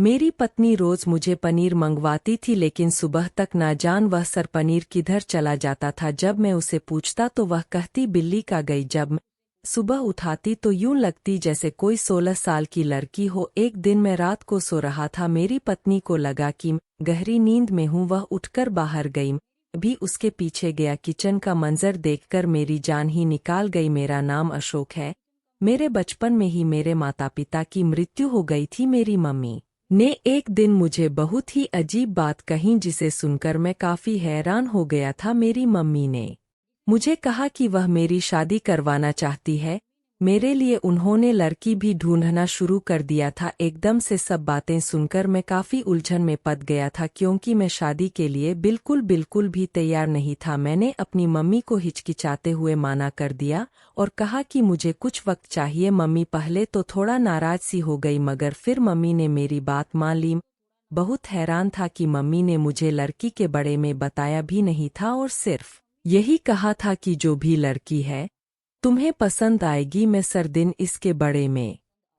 मेरी पत्नी रोज मुझे पनीर मंगवाती थी, लेकिन सुबह तक ना जान वह सर पनीर किधर चला जाता था। जब मैं उसे पूछता तो वह कहती बिल्ली का गई। जब मैं सुबह उठाती तो यूं लगती जैसे कोई 16 साल की लड़की हो। एक दिन मैं रात को सो रहा था, मेरी पत्नी को लगा कि मैं गहरी नींद में हूं। वह उठकर बाहर गई, भी उसके पीछे गया। किचन का मंजर देखकर मेरी जान ही निकाल गई। मेरा नाम अशोक है। मेरे बचपन में ही मेरे माता पिता की मृत्यु हो गई थी। मेरी मम्मी ने एक दिन मुझे बहुत ही अजीब बात कही, जिसे सुनकर मैं काफी हैरान हो गया था। मेरी मम्मी ने मुझे कहा कि वह मेरी शादी करवाना चाहती है मेरे लिए। उन्होंने लड़की भी ढूंढना शुरू कर दिया था। एकदम से सब बातें सुनकर मैं काफी उलझन में पड़ गया था, क्योंकि मैं शादी के लिए बिल्कुल भी तैयार नहीं था। मैंने अपनी मम्मी को हिचकिचाते हुए माना कर दिया और कहा कि मुझे कुछ वक्त चाहिए। मम्मी पहले तो थोड़ा नाराज सी हो गई, मगर फिर मम्मी ने मेरी बात मान ली। बहुत हैरान था कि मम्मी ने मुझे लड़की के बारे में बताया भी नहीं था और सिर्फ यही कहा था कि जो भी लड़की है तुम्हें पसंद आएगी। मैं सर दिन इसके बारे में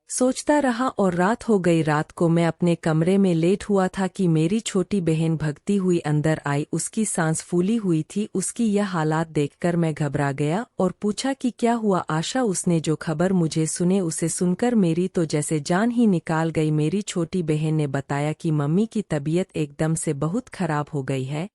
सोचता रहा और रात हो गई। रात को मैं अपने कमरे में लेट हुआ था कि मेरी छोटी बहन भगती हुई अंदर आई। उसकी सांस फूली हुई थी। उसकी यह हालात देखकर मैं घबरा गया और पूछा कि क्या हुआ आशा। उसने जो खबर मुझे सुने उसे सुनकर मेरी तो जैसे जान ही निकाल गई। मेरी छोटी बहन ने बताया कि मम्मी की तबीयत एकदम से बहुत खराब हो गई है।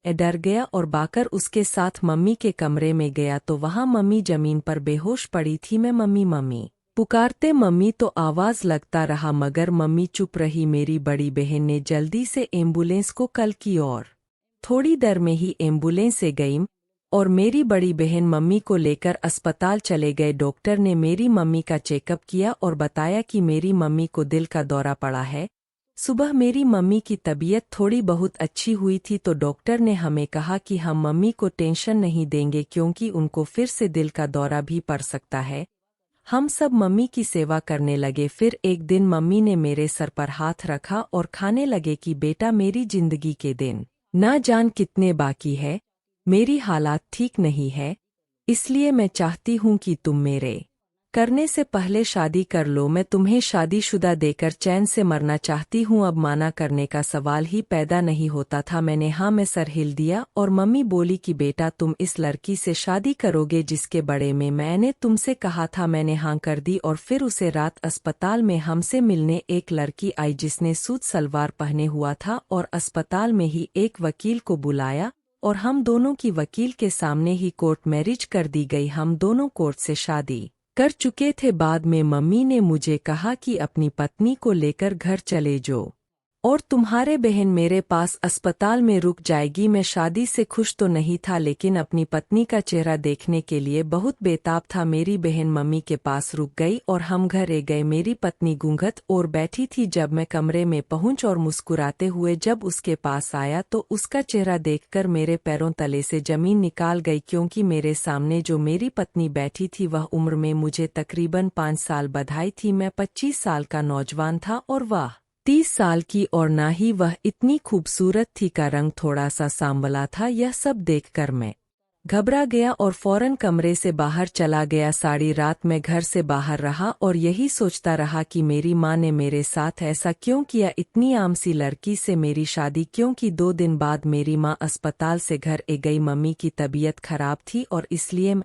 डर गया और बाकर उसके साथ मम्मी के कमरे में गया तो वहां मम्मी जमीन पर बेहोश पड़ी थी। मैं मम्मी मम्मी पुकारते मम्मी तो आवाज लगता रहा, मगर मम्मी चुप रही। मेरी बड़ी बहन ने जल्दी से एम्बुलेंस को कॉल की और थोड़ी देर में ही एम्बुलेंस से गई और मेरी बड़ी बहन मम्मी को लेकर अस्पताल चले गए। डॉक्टर ने मेरी मम्मी का चेकअप किया और बताया कि मेरी मम्मी को दिल का दौरा पड़ा है। सुबह मेरी मम्मी की तबीयत थोड़ी बहुत अच्छी हुई थी तो डॉक्टर ने हमें कहा कि हम मम्मी को टेंशन नहीं देंगे, क्योंकि उनको फिर से दिल का दौरा भी पड़ सकता है। हम सब मम्मी की सेवा करने लगे। फिर एक दिन मम्मी ने मेरे सर पर हाथ रखा और खाने लगे कि बेटा, मेरी जिंदगी के दिन ना जान कितने बाकी है। मेरी हालात ठीक नहीं है, इसलिए मैं चाहती हूँ कि तुम मेरे करने से पहले शादी कर लो। मैं तुम्हें शादीशुदा देकर चैन से मरना चाहती हूँ। अब माना करने का सवाल ही पैदा नहीं होता था। मैंने हाँ में सर हिल दिया और मम्मी बोली कि बेटा, तुम इस लड़की से शादी करोगे जिसके बारे में मैंने तुमसे कहा था। मैंने हाँ कर दी और फिर उसे रात अस्पताल में हमसे मिलने एक लड़की आई जिसने सूट सलवार पहने हुआ था, और अस्पताल में ही एक वकील को बुलाया और हम दोनों की वकील के सामने ही कोर्ट मैरिज कर दी गई। हम दोनों कोर्ट से शादी कर चुके थे। बाद में मम्मी ने मुझे कहा कि अपनी पत्नी को लेकर घर चले जाओ और तुम्हारे बहन मेरे पास अस्पताल में रुक जाएगी। मैं शादी से खुश तो नहीं था, लेकिन अपनी पत्नी का चेहरा देखने के लिए बहुत बेताब था। मेरी बहन मम्मी के पास रुक गई और हम घर आ गए। मेरी पत्नी घूंघट और बैठी थी। जब मैं कमरे में पहुंच और मुस्कुराते हुए जब उसके पास आया तो उसका चेहरा देखकर मेरे पैरों तले से जमीन निकाल गई, क्योंकि मेरे सामने जो मेरी पत्नी बैठी थी वह उम्र में मुझे तकरीबन 5 साल बधाई थी। मैं 25 साल का नौजवान था और वह 30 साल की, और ना ही वह इतनी खूबसूरत थी। का रंग थोड़ा सा सांवला था। यह सब देखकर मैं घबरा गया और फौरन कमरे से बाहर चला गया। सारी रात मैं घर से बाहर रहा और यही सोचता रहा कि मेरी माँ ने मेरे साथ ऐसा क्यों किया। इतनी आम सी लड़की से मेरी शादी क्यों की। 2 दिन बाद मेरी माँ अस्पताल से घर आ गई। मम्मी की तबीयत खराब थी और इसलिए मैं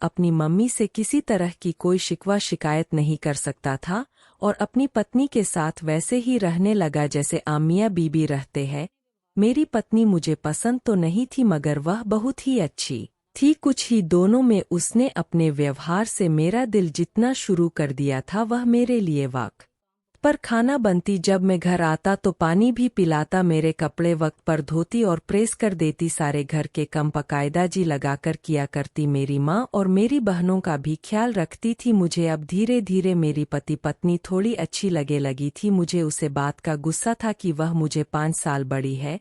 अपनी मम्मी से किसी तरह की कोई शिकवा शिकायत नहीं कर सकता था और अपनी पत्नी के साथ वैसे ही रहने लगा जैसे आम मियां बीबी रहते हैं। मेरी पत्नी मुझे पसंद तो नहीं थी, मगर वह बहुत ही अच्छी थी। कुछ ही दोनों में उसने अपने व्यवहार से मेरा दिल जीतना शुरू कर दिया था। वह मेरे लिए वक्त पर खाना बनती, जब मैं घर आता तो पानी भी पिलाता, मेरे कपड़े वक्त पर धोती और प्रेस कर देती, सारे घर के काम बकायदा जी लगाकर किया करती। मेरी माँ और मेरी बहनों का भी ख्याल रखती थी। मुझे अब धीरे धीरे मेरी पति पत्नी थोड़ी अच्छी लगे लगी थी। मुझे उसे बात का गुस्सा था कि वह मुझे 5 साल बड़ी है।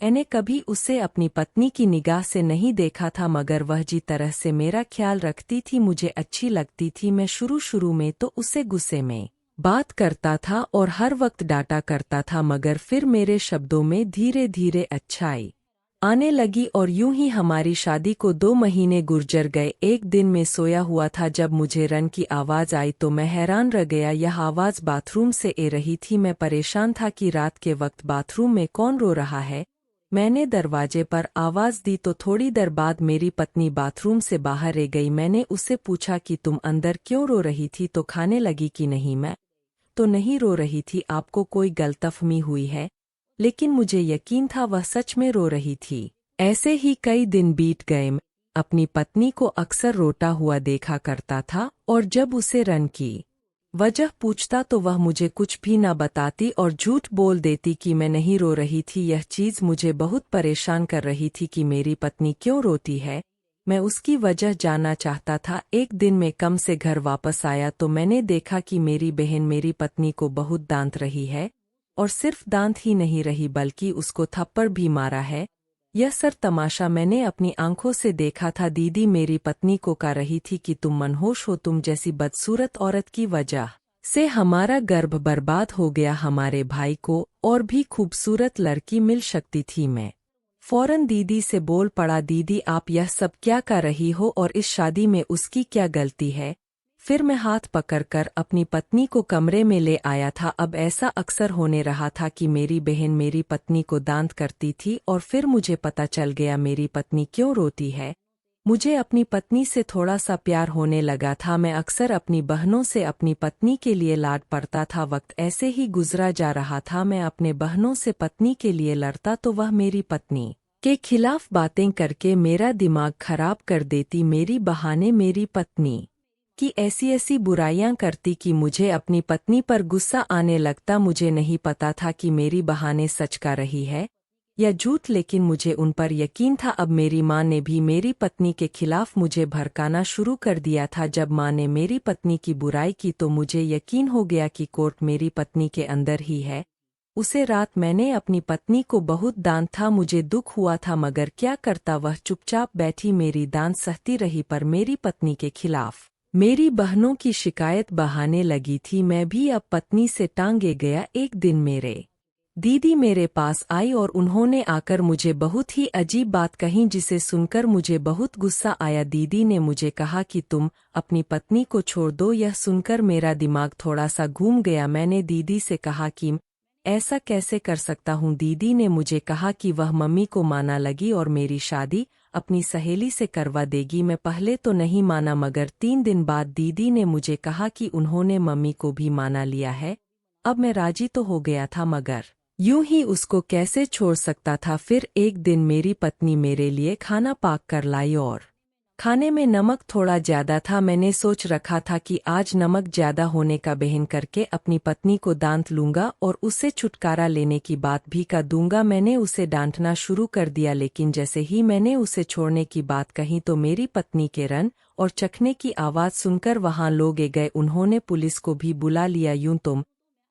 मैंने कभी उसे अपनी पत्नी की निगाह से नहीं देखा था, मगर वह जिस तरह से मेरा ख्याल रखती थी मुझे अच्छी लगती थी। मैं शुरू में तो उसे गुस्से में बात करता था और हर वक्त डांटा करता था, मगर फिर मेरे शब्दों में धीरे धीरे अच्छाई आने लगी और यूं ही हमारी शादी को 2 महीने गुजर गए। एक दिन मैं सोया हुआ था, जब मुझे रन की आवाज़ आई तो मैं हैरान रह गया। यह आवाज़ बाथरूम से आ रही थी। मैं परेशान था कि रात के वक्त बाथरूम में कौन रो रहा है। मैंने दरवाजे पर आवाज़ दी तो थोड़ी देर बाद मेरी पत्नी बाथरूम से बाहर आ गई। मैंने उससे पूछा कि तुम अंदर क्यों रो रही थी, तो खाने लगी कि नहीं, मैं तो नहीं रो रही थी, आपको कोई गलतफहमी हुई है। लेकिन मुझे यकीन था वह सच में रो रही थी। ऐसे ही कई दिन बीत गए। मैं अपनी पत्नी को अक्सर रोता हुआ देखा करता था और जब उसे रन की वजह पूछता तो वह मुझे कुछ भी न बताती और झूठ बोल देती कि मैं नहीं रो रही थी। यह चीज़ मुझे बहुत परेशान कर रही थी कि मेरी पत्नी क्यों रोती है। मैं उसकी वजह जानना चाहता था। एक दिन मैं काम से घर वापस आया तो मैंने देखा कि मेरी बहन मेरी पत्नी को बहुत डांट रही है, और सिर्फ डांट ही नहीं रही बल्कि उसको थप्पड़ भी मारा है। यह सर तमाशा मैंने अपनी आंखों से देखा था। दीदी मेरी पत्नी को कह रही थी कि तुम मनहोश हो, तुम जैसी बदसूरत औरत की वजह से हमारा गर्भ बर्बाद हो गया। हमारे भाई को और भी खूबसूरत लड़की मिल सकती थी। मैं फौरन दीदी से बोल पड़ा, दीदी आप यह सब क्या कर रही हो और इस शादी में उसकी क्या गलती है। फिर मैं हाथ पकड़कर अपनी पत्नी को कमरे में ले आया था। अब ऐसा अक्सर होने रहा था कि मेरी बहन मेरी पत्नी को डांट करती थी और फिर मुझे पता चल गया मेरी पत्नी क्यों रोती है। मुझे अपनी पत्नी से थोड़ा सा प्यार होने लगा था। मैं अक्सर अपनी बहनों से अपनी पत्नी के लिए लाड पड़ता था। वक्त ऐसे ही गुजरा जा रहा था। मैं अपने बहनों से पत्नी के लिए लड़ता तो वह मेरी पत्नी के खिलाफ बातें करके मेरा दिमाग खराब कर देती। मेरी बहाने मेरी पत्नी कि ऐसी बुराइयां करती कि मुझे अपनी पत्नी पर गुस्सा आने लगता। मुझे नहीं पता था कि मेरी बहाने सच का रही है या झूठ, लेकिन मुझे उन पर यकीन था। अब मेरी माँ ने भी मेरी पत्नी के खिलाफ मुझे भड़काना शुरू कर दिया था। जब माँ ने मेरी पत्नी की बुराई की तो मुझे यकीन हो गया कि कोर्ट मेरी पत्नी के अंदर ही है। उसे रात मैंने अपनी पत्नी को बहुत डांटा था। मुझे दुख हुआ था मगर क्या करता, वह चुपचाप बैठी मेरी डांट सहती रही। पर मेरी पत्नी के खिलाफ मेरी बहनों की शिकायत बहाने लगी थी। मैं भी अब पत्नी से टांगे गया। एक दिन मेरे दीदी मेरे पास आई और उन्होंने आकर मुझे बहुत ही अजीब बात कही, जिसे सुनकर मुझे बहुत गुस्सा आया। दीदी ने मुझे कहा कि तुम अपनी पत्नी को छोड़ दो। यह सुनकर मेरा दिमाग थोड़ा सा घूम गया। मैंने दीदी से कहा कि ऐसा कैसे कर सकता हूँ। दीदी ने मुझे कहा कि वह मम्मी को माना लगी और मेरी शादी अपनी सहेली से करवा देगी। मैं पहले तो नहीं माना मगर 3 दिन बाद दीदी ने मुझे कहा कि उन्होंने मम्मी को भी माना लिया है। अब मैं राजी तो हो गया था मगर यूं ही उसको कैसे छोड़ सकता था। फिर एक दिन मेरी पत्नी मेरे लिए खाना पाक कर लाई और खाने में नमक थोड़ा ज्यादा था। मैंने सोच रखा था कि आज नमक ज्यादा होने का बहन करके अपनी पत्नी को डांट लूंगा और उससे छुटकारा लेने की बात भी कर दूंगा। मैंने उसे डांटना शुरू कर दिया, लेकिन जैसे ही मैंने उसे छोड़ने की बात कही तो मेरी पत्नी के रन और चखने की आवाज सुनकर वहां लोग गए। उन्होंने पुलिस को भी बुला लिया। यूं तुम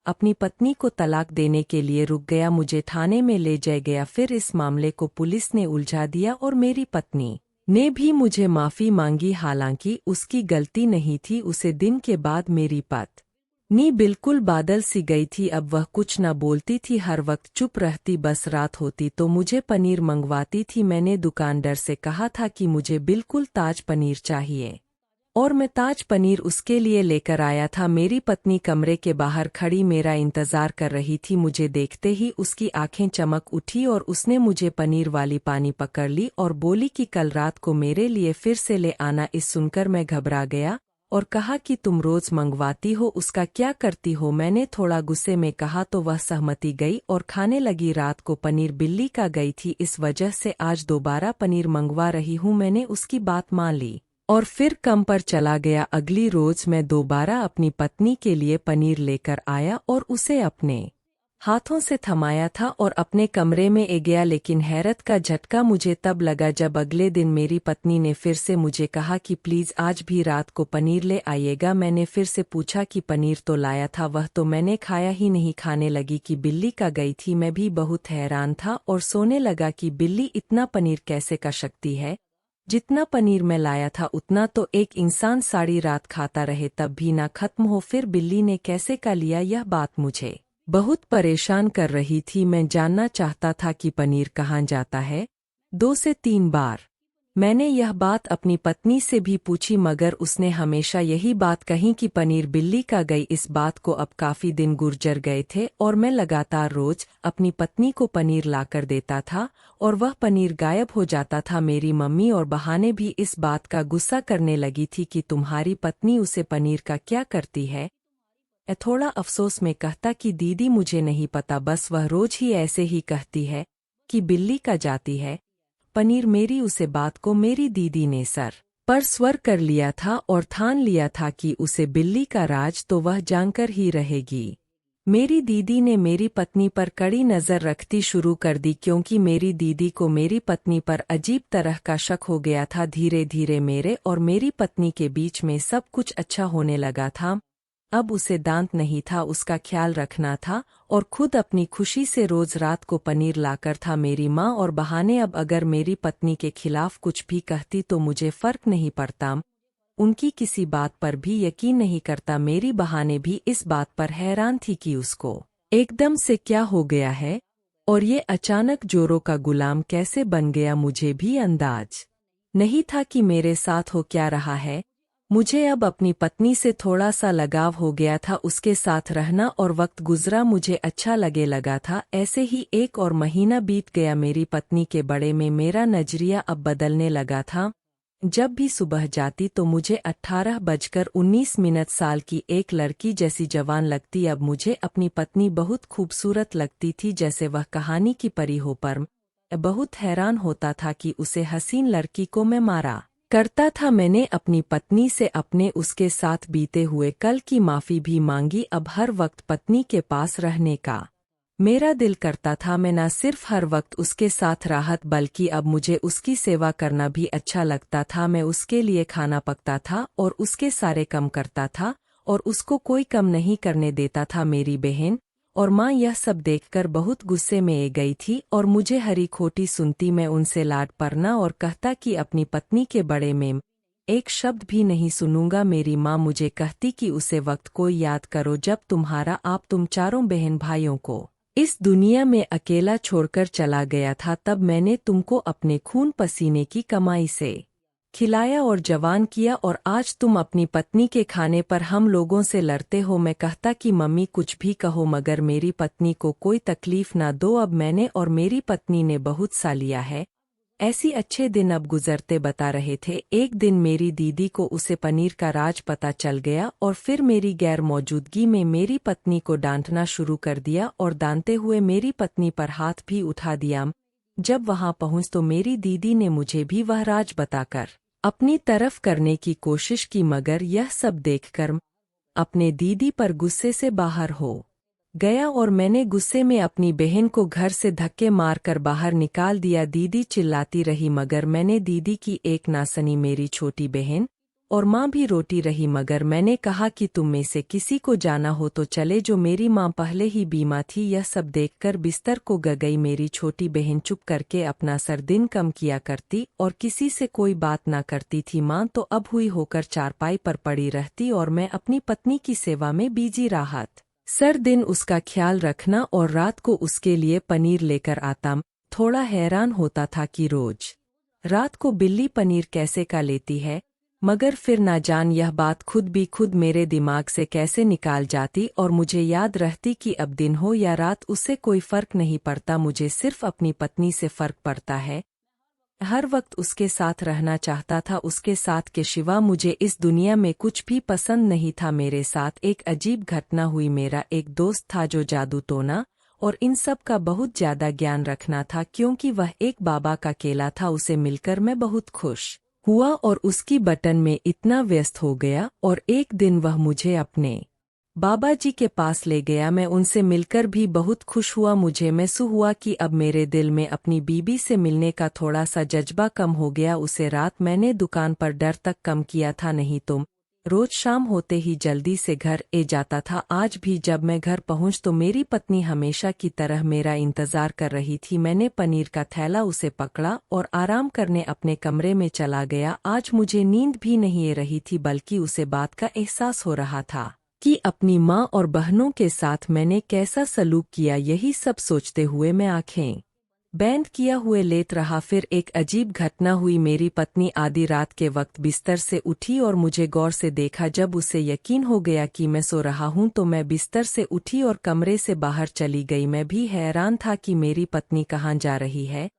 अपनी पत्नी को तलाक देने के लिए रुक गया। मुझे थाने में ले जाया गया। फिर इस मामले को पुलिस ने उलझा दिया और मेरी पत्नी ने भी मुझे माफ़ी मांगी, हालांकि उसकी गलती नहीं थी। उसे दिन के बाद मेरी पत्नी बिल्कुल बादल सी गई थी। अब वह कुछ न बोलती थी, हर वक्त चुप रहती। बस रात होती तो मुझे पनीर मंगवाती थी। मैंने दुकानदार से कहा था कि मुझे बिल्कुल ताज पनीर चाहिए और मैं ताज पनीर उसके लिए लेकर आया था। मेरी पत्नी कमरे के बाहर खड़ी मेरा इंतजार कर रही थी। मुझे देखते ही उसकी आंखें चमक उठी और उसने मुझे पनीर वाली पानी पकड़ ली और बोली कि कल रात को मेरे लिए फिर से ले आना। इस सुनकर मैं घबरा गया और कहा कि तुम रोज मंगवाती हो, उसका क्या करती हो। मैंने थोड़ा गुस्से में कहा तो वह सहमति गई और खाने लगी। रात को पनीर बिल्ली का गई थी, इस वजह से आज दोबारा पनीर मंगवा रही हूँ। मैंने उसकी बात मान ली और फिर काम पर चला गया। अगली रोज मैं दोबारा अपनी पत्नी के लिए पनीर लेकर आया और उसे अपने हाथों से थमाया था और अपने कमरे में ए गया। लेकिन हैरत का झटका मुझे तब लगा जब अगले दिन मेरी पत्नी ने फिर से मुझे कहा कि प्लीज आज भी रात को पनीर ले आइएगा। मैंने फिर से पूछा कि पनीर तो लाया था, वह तो मैंने खाया ही नहीं। खाने लगी कि बिल्ली का गई थी। मैं भी बहुत हैरान था और सोने लगा कि बिल्ली इतना पनीर कैसे कर सकती है। जितना पनीर मैं लाया था उतना तो एक इंसान सारी रात खाता रहे तब भी ना खत्म हो, फिर बिल्ली ने कैसे का लिया। यह बात मुझे बहुत परेशान कर रही थी। मैं जानना चाहता था कि पनीर कहाँ जाता है। 2 से 3 बार। मैंने यह बात अपनी पत्नी से भी पूछी मगर उसने हमेशा यही बात कही कि पनीर बिल्ली का गई। इस बात को अब काफी दिन गुजर गए थे और मैं लगातार रोज अपनी पत्नी को पनीर लाकर देता था और वह पनीर गायब हो जाता था। मेरी मम्मी और बहाने भी इस बात का गुस्सा करने लगी थी कि तुम्हारी पत्नी उसे पनीर का क्या करती है। थोड़ा अफसोस में कहता कि दीदी मुझे नहीं पता, बस वह रोज ही ऐसे ही कहती है कि बिल्ली का जाती है पनीर। मेरी उसे बात को मेरी दीदी ने सर पर स्वर कर लिया था और ठान लिया था कि उसे बिल्ली का राज तो वह जानकर ही रहेगी। मेरी दीदी ने मेरी पत्नी पर कड़ी नजर रखती शुरू कर दी क्योंकि मेरी दीदी को मेरी पत्नी पर अजीब तरह का शक हो गया था। धीरे धीरे मेरे और मेरी पत्नी के बीच में सब कुछ अच्छा होने लगा था। अब उसे दांत नहीं था, उसका ख्याल रखना था और खुद अपनी खुशी से रोज रात को पनीर लाकर था। मेरी माँ और बहाने अब अगर मेरी पत्नी के खिलाफ कुछ भी कहती तो मुझे फर्क नहीं पड़ता, उनकी किसी बात पर भी यकीन नहीं करता। मेरी बहाने भी इस बात पर हैरान थी कि उसको एकदम से क्या हो गया है और ये अचानक जोरों का गुलाम कैसे बन गया। मुझे भी अंदाज नहीं था कि मेरे साथ हो क्या रहा है। मुझे अब अपनी पत्नी से थोड़ा सा लगाव हो गया था, उसके साथ रहना और वक्त गुजरा मुझे अच्छा लगे लगा था। ऐसे ही 1 और महीना बीत गया। मेरी पत्नी के बड़े में मेरा नजरिया अब बदलने लगा था। जब भी सुबह जाती तो मुझे 18:19 साल की एक लड़की जैसी जवान लगती। अब मुझे अपनी पत्नी बहुत खूबसूरत लगती थी, जैसे वह कहानी की परी हो। पर बहुत हैरान होता था कि उसे हसीन लड़की को मैं मारा करता था। मैंने अपनी पत्नी से अपने उसके साथ बीते हुए कल की माफी भी मांगी। अब हर वक्त पत्नी के पास रहने का मेरा दिल करता था। मैं न सिर्फ हर वक्त उसके साथ राहत बल्कि अब मुझे उसकी सेवा करना भी अच्छा लगता था। मैं उसके लिए खाना पकता था और उसके सारे काम करता था और उसको कोई कम नहीं करने देता था। मेरी बहन और माँ यह सब देखकर बहुत गुस्से में आ गई थी और मुझे हरी खोटी सुनती। मैं उनसे लाड पड़ना और कहता कि अपनी पत्नी के बड़े में एक शब्द भी नहीं सुनूंगा। मेरी माँ मुझे कहती कि उसे वक्त को याद करो जब तुम चारों बहन भाइयों को इस दुनिया में अकेला छोड़कर चला गया था। तब मैंने तुमको अपने खून पसीने की कमाई से खिलाया और जवान किया और आज तुम अपनी पत्नी के खाने पर हम लोगों से लड़ते हो। मैं कहता कि मम्मी कुछ भी कहो मगर मेरी पत्नी को कोई तकलीफ ना दो। अब मैंने और मेरी पत्नी ने बहुत सा लिया है। ऐसी अच्छे दिन अब गुजरते बता रहे थे। एक दिन मेरी दीदी को उसे पनीर का राज पता चल गया और फिर मेरी गैर मौजूदगी में मेरी पत्नी को डांटना शुरू कर दिया और डांटते हुए मेरी पत्नी पर हाथ भी उठा दिया। जब वहां पहुंच तो मेरी दीदी ने मुझे भी वह राज बताकर अपनी तरफ करने की कोशिश की मगर यह सब देखकर अपने दीदी पर गुस्से से बाहर हो गया और मैंने गुस्से में अपनी बहन को घर से धक्के मारकर बाहर निकाल दिया। दीदी चिल्लाती रही मगर मैंने दीदी की एक ना सुनी। मेरी छोटी बहन और माँ भी रोती रही मगर मैंने कहा कि तुम में से किसी को जाना हो तो चले जो। मेरी माँ पहले ही बीमार थी। यह सब देखकर बिस्तर को गई। मेरी छोटी बहन चुप करके अपना सर दिन कम किया करती और किसी से कोई बात ना करती थी। माँ तो अब हुई होकर चारपाई पर पड़ी रहती और मैं अपनी पत्नी की सेवा में बिजी राहत। सर दिन उसका ख्याल रखना और रात को उसके लिए पनीर लेकर आता। थोड़ा हैरान होता था कि रोज रात को बिल्ली पनीर कैसे का लेती है, मगर फिर ना जान यह बात खुद मेरे दिमाग से कैसे निकाल जाती और मुझे याद रहती कि अब दिन हो या रात उससे कोई फर्क नहीं पड़ता। मुझे सिर्फ अपनी पत्नी से फर्क पड़ता है। हर वक्त उसके साथ रहना चाहता था, उसके साथ के सिवा मुझे इस दुनिया में कुछ भी पसंद नहीं था। मेरे साथ एक अजीब घटना हुई। मेरा एक दोस्त था जो जादू टोना और इन सब का बहुत ज्यादा ज्ञान रखना था क्योंकि वह एक बाबा का केला था। उसे मिलकर मैं बहुत खुश हुआ और उसकी बटन में इतना व्यस्त हो गया और एक दिन वह मुझे अपने बाबा जी के पास ले गया। मैं उनसे मिलकर भी बहुत खुश हुआ। मुझे महसूस हुआ कि अब मेरे दिल में अपनी बीबी से मिलने का थोड़ा सा जज्बा कम हो गया। उसे रात मैंने दुकान पर डर तक कम किया था, नहीं तो रोज शाम होते ही जल्दी से घर ए जाता था। आज भी जब मैं घर पहुंच तो मेरी पत्नी हमेशा की तरह मेरा इंतजार कर रही थी। मैंने पनीर का थैला उसे पकड़ा और आराम करने अपने कमरे में चला गया। आज मुझे नींद भी नहीं आ रही थी बल्कि उसे बात का एहसास हो रहा था कि अपनी माँ और बहनों के साथ मैंने कैसा सलूक किया। यही सब सोचते हुए मैं आंखें बैंड किया हुए लेट रहा। फिर एक अजीब घटना हुई। मेरी पत्नी आधी रात के वक्त बिस्तर से उठी और मुझे गौर से देखा। जब उसे यकीन हो गया कि मैं सो रहा हूं तो मैं बिस्तर से उठी और कमरे से बाहर चली गई। मैं भी हैरान था कि मेरी पत्नी कहाँ जा रही है।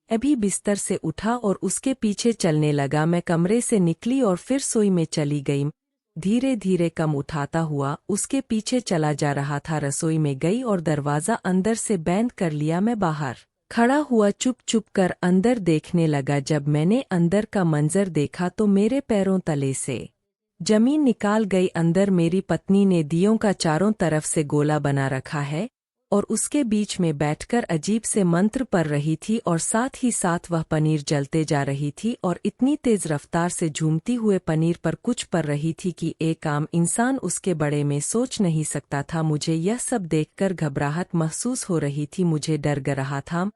अभी बिस्तर से उठा और उसके पीछे चलने लगा। मैं कमरे से निकली और फिर सोई में चली गई। धीरे धीरे कम उठाता हुआ उसके पीछे चला जा रहा था। रसोई में गई और दरवाज़ा अंदर से बंद कर लिया। मैं बाहर खड़ा हुआ चुप चुप कर अंदर देखने लगा। जब मैंने अंदर का मंजर देखा तो मेरे पैरों तले से जमीन निकाल गई। अंदर मेरी पत्नी ने दियों का चारों तरफ से गोला बना रखा है और उसके बीच में बैठकर अजीब से मंत्र पढ़ रही थी और साथ ही साथ वह पनीर जलते जा रही थी और इतनी तेज रफ्तार से झूमती हुए पनीर पर कुछ पढ़ रही थी कि एक आम इंसान उसके बड़े में सोच नहीं सकता था। मुझे यह सब देखकर घबराहट महसूस हो रही थी। मुझे डर ग रहा था।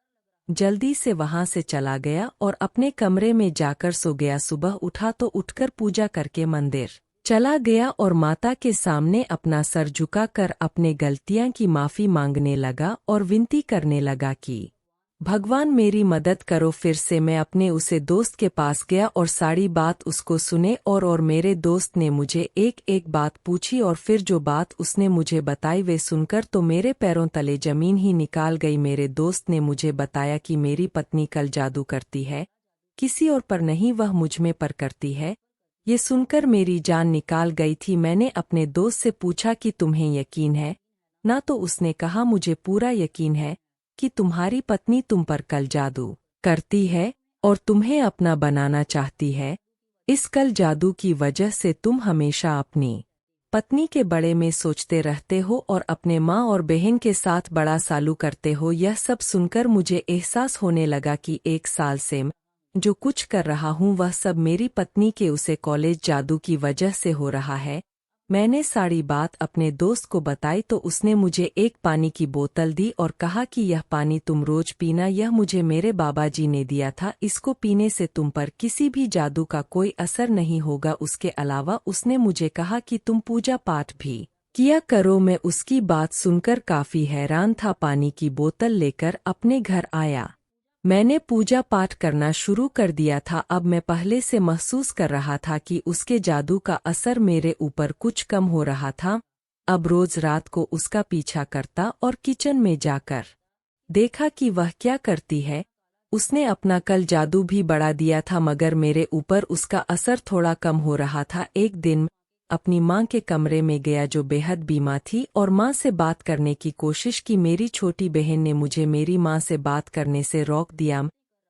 जल्दी से वहां से चला गया और अपने कमरे में जाकर सो गया। सुबह उठा तो उठकर पूजा करके मंदिर चला गया और माता के सामने अपना सर झुकाकर अपने गलतियां की माफी मांगने लगा और विनती करने लगा कि भगवान मेरी मदद करो। फिर से मैं अपने उसे दोस्त के पास गया और सारी बात उसको सुने और मेरे दोस्त ने मुझे एक एक बात पूछी और फिर जो बात उसने मुझे बताई वे सुनकर तो मेरे पैरों तले जमीन ही निकाल गई। मेरे दोस्त ने मुझे बताया कि मेरी पत्नी कल जादू करती है, किसी और पर नहीं वह मुझ में पर करती है। ये सुनकर मेरी जान निकाल गई थी। मैंने अपने दोस्त से पूछा कि तुम्हें यकीन है ना, तो उसने कहा मुझे पूरा यकीन है कि तुम्हारी पत्नी तुम पर कल जादू करती है और तुम्हें अपना बनाना चाहती है। इस कल जादू की वजह से तुम हमेशा अपनी पत्नी के बड़े में सोचते रहते हो और अपने माँ और बहन के साथ बड़ा सालू करते हो। यह सब सुनकर मुझे एहसास होने लगा कि 1 साल से जो कुछ कर रहा हूँ वह सब मेरी पत्नी के उसे कॉलेज जादू की वजह से हो रहा है। मैंने सारी बात अपने दोस्त को बताई तो उसने मुझे एक पानी की बोतल दी और कहा कि यह पानी तुम रोज पीना, यह मुझे मेरे बाबा जी ने दिया था। इसको पीने से तुम पर किसी भी जादू का कोई असर नहीं होगा। उसके अलावा उसने मुझे कहा कि तुम पूजा पाठ भी किया करो। मैं उसकी बात सुनकर काफी हैरान था। पानी की बोतल लेकर अपने घर आया। मैंने पूजा पाठ करना शुरू कर दिया था। अब मैं पहले से महसूस कर रहा था कि उसके जादू का असर मेरे ऊपर कुछ कम हो रहा था। अब रोज रात को उसका पीछा करता और किचन में जाकर देखा कि वह क्या करती है। उसने अपना कल जादू भी बढ़ा दिया था मगर मेरे ऊपर उसका असर थोड़ा कम हो रहा था। एक दिन अपनी माँ के कमरे में गया जो बेहद बीमार थी और माँ से बात करने की कोशिश की। मेरी छोटी बहन ने मुझे मेरी माँ से बात करने से रोक दिया।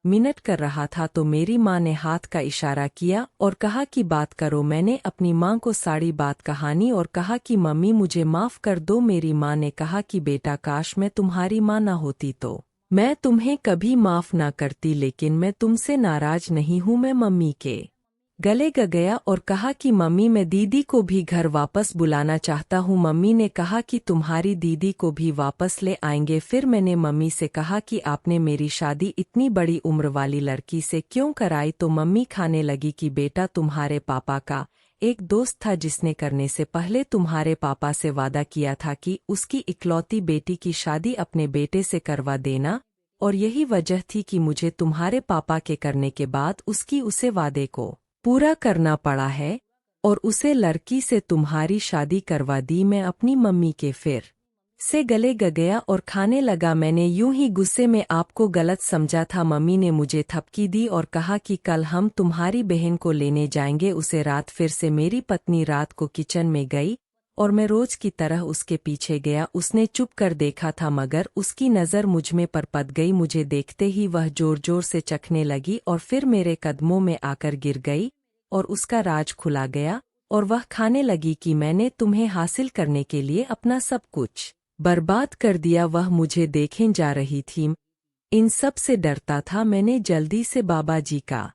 मिनट कर रहा था तो मेरी माँ ने हाथ का इशारा किया और कहा कि बात करो। मैंने अपनी माँ को सारी बात कहानी और कहा कि मम्मी मुझे माफ़ कर दो। मेरी माँ ने कहा कि बेटा काश मैं तुम्हारी माँ ना होती तो मैं तुम्हें कभी माफ़ ना करती, लेकिन मैं तुमसे नाराज नहीं हूँ। मैं मम्मी के गले गया और कहा कि मम्मी मैं दीदी को भी घर वापस बुलाना चाहता हूँ। मम्मी ने कहा कि तुम्हारी दीदी को भी वापस ले आएंगे। फिर मैंने मम्मी से कहा कि आपने मेरी शादी इतनी बड़ी उम्र वाली लड़की से क्यों कराई, तो मम्मी खाने लगी कि बेटा तुम्हारे पापा का एक दोस्त था जिसने करने से पहले तुम्हारे पापा से वादा किया था कि उसकी इकलौती बेटी की शादी अपने बेटे से करवा देना, और यही वजह थी कि मुझे तुम्हारे पापा के करने के बाद उसे वादे को पूरा करना पड़ा है और उसे लड़की से तुम्हारी शादी करवा दी। मैं अपनी मम्मी के फिर से गले गया और खाने लगा। मैंने यूं ही गुस्से में आपको गलत समझा था। मम्मी ने मुझे थपकी दी और कहा कि कल हम तुम्हारी बहन को लेने जाएंगे। उसे रात फिर से मेरी पत्नी रात को किचन में गई और मैं रोज की तरह उसके पीछे गया। उसने चुप कर देखा था मगर उसकी नज़र मुझमें पर पड़ गई। मुझे देखते ही वह जोर जोर से चखने लगी और फिर मेरे कदमों में आकर गिर गई और उसका राज खुला गया और वह खाने लगी कि मैंने तुम्हें हासिल करने के लिए अपना सब कुछ बर्बाद कर दिया। वह मुझे देखें जा रही थी, इन सब से डरता था। मैंने जल्दी से बाबा जी का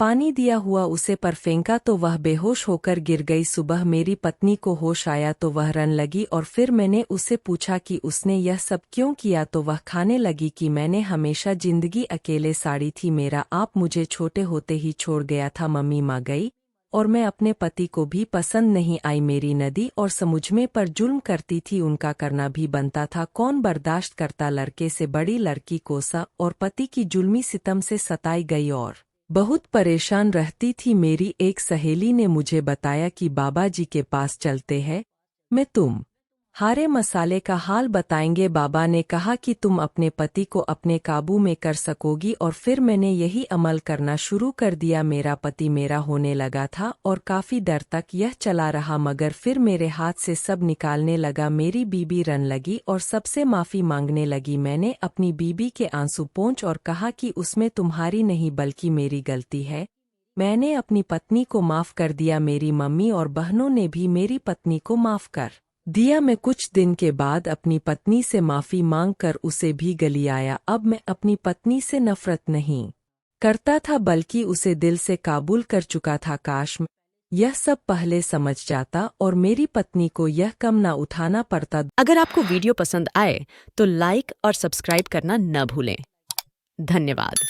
पानी दिया हुआ उसे पर फेंका तो वह बेहोश होकर गिर गई। सुबह मेरी पत्नी को होश आया तो वह रोने लगी और फिर मैंने उसे पूछा कि उसने यह सब क्यों किया, तो वह खाने लगी कि मैंने हमेशा जिंदगी अकेले साड़ी थी। मेरा आप मुझे छोटे होते ही छोड़ गया था। मम्मी माँ गई और मैं अपने पति को भी पसंद नहीं आई। मेरी नदी और समुझ पर जुल्म करती थी, उनका करना भी बनता था। कौन बर्दाश्त करता? लड़के से बड़ी लड़की कोसा और पति की जुल्मी सितम से सताई गई और बहुत परेशान रहती थी। मेरी एक सहेली ने मुझे बताया कि बाबा जी के पास चलते हैं, मैं तुम हारे मसाले का हाल बताएंगे। बाबा ने कहा कि तुम अपने पति को अपने काबू में कर सकोगी, और फिर मैंने यही अमल करना शुरू कर दिया। मेरा पति मेरा होने लगा था और काफी देर तक यह चला रहा, मगर फिर मेरे हाथ से सब निकालने लगा। मेरी बीबी रन लगी और सबसे माफी मांगने लगी। मैंने अपनी बीबी के आंसू पोंछ और कहा कि उसमें तुम्हारी नहीं बल्कि मेरी गलती है। मैंने अपनी पत्नी को माफ कर दिया। मेरी मम्मी और बहनों ने भी मेरी पत्नी को माफ कर दिया। मैं कुछ दिन के बाद अपनी पत्नी से माफी मांगकर उसे भी गली आया। अब मैं अपनी पत्नी से नफरत नहीं करता था बल्कि उसे दिल से काबूल कर चुका था। काश मैं यह सब पहले समझ जाता और मेरी पत्नी को यह कम ना उठाना पड़ता। अगर आपको वीडियो पसंद आए तो लाइक और सब्सक्राइब करना न भूलें। धन्यवाद।